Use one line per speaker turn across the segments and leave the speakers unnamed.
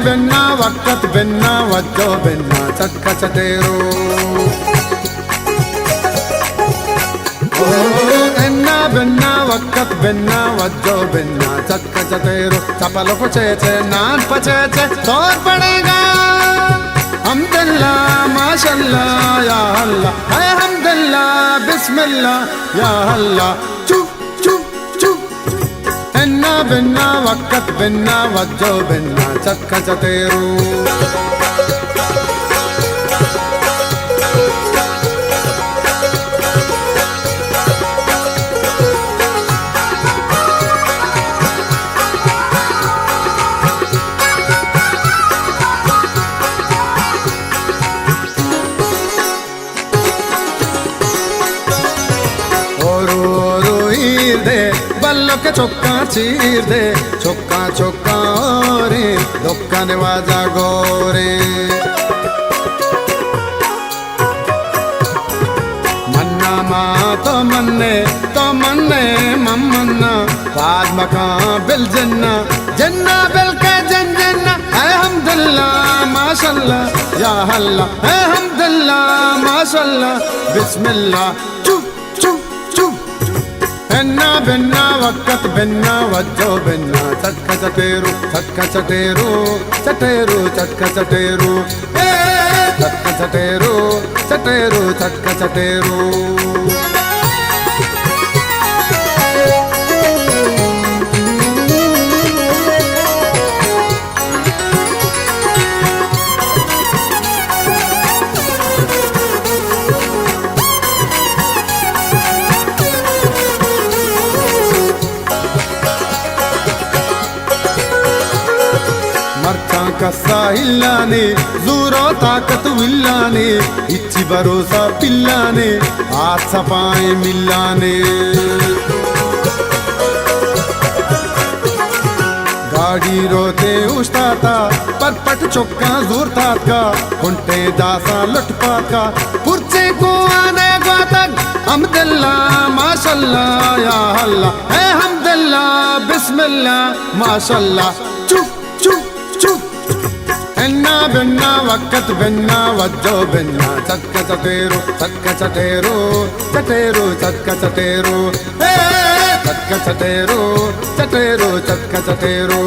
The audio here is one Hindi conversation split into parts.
बिन्ना वक्त बिन्ना वज्जो बिन्ना चटका चटेरो एन्ना बिन्ना वक्त बिन्ना वज्जो बिन्ना चटका चटेरो चपल पचेचे नान पचेचे तोड़ पड़ेगा हमदल्ला माशल्लाह या अल्लाह है हमदल्ला बिस्मिल्लाह या अल्लाह एन्ना बिन्ना वक्त बिन्ना वज्जो बिन्ना चटका चटेरो बल्लो के चौका चीर दे चौका चौका रे दुकान वाजा गोरे मन्ना मा तो मन्ने मम्मन्ना बाद मका बिल जन्ना जन्ना बिल के जन्ना है हमदल्ला माशल्लाह या अल्लाह है हमदल्ला माशल्लाह बिस्मिल्लाह एन्ना बिन्ना वक्त बिन्ना वज्जो बिन्ना चटका चटेरो चटका चटेरो चटेरो चटका चटेरो चटका चटेरो चटेरो चटका चटेरो मर्चा कसा इल्लाने जोरो ताकत विल्लाने इच्ची भरोसा पिल्लाने हाथ सफाए मिल्लाने गाड़ी रोते उस्ताता परपट चौका जोर का कुंटे दासा लुटपा का पुरचे को आने को तक हमदल्ला माशल्लाह या अल्लाह है हमदल्ला बिस्मिल्लाह माशल्लाह एन्ना बिन्ना वक्त बिन्ना वज्जो बिन्ना चटका चटेरो चटका चटेरो चटेरो चटका चटेरो चटका चटेरो चटेरो चटका चटेरो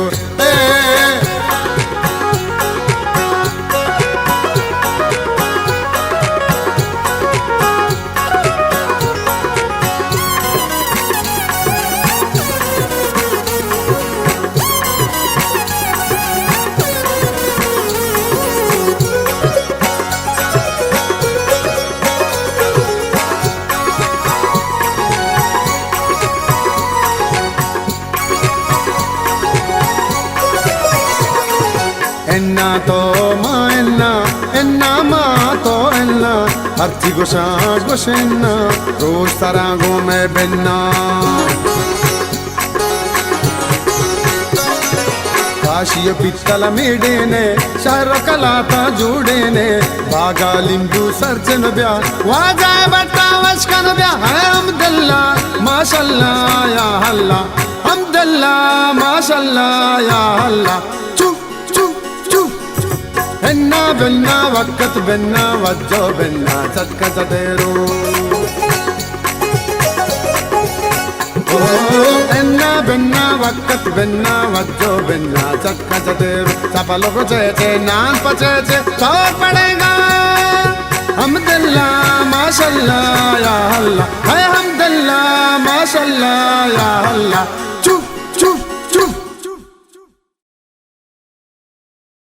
एन्ना तो मा तो एन्ना हर्ची गोशेन्ना रोज तरागो में बिन्ना काशिय पित्तल मेडेने शहर कलाता जोडेने बागा लिंबू सर्जन ब्या वाजा बट्टा वशकन ब्या हमदल्ला माशल्लाह या अल्लाह हमदल्ला माशल्लाह या अल्लाह एन्ना बिन्ना वक्त बिन्ना वज्जो बिन्ना चटका चटेरो एन्ना बिन्ना वक्त बिन्ना वज्जो बिन्ना चटका चटेरो चपल पचेचे नान पचेचे तोड़ पड़ेगा हमदल्ला माशल्लाह या अल्लाह है हमदल्ला माशल्लाह या अल्लाह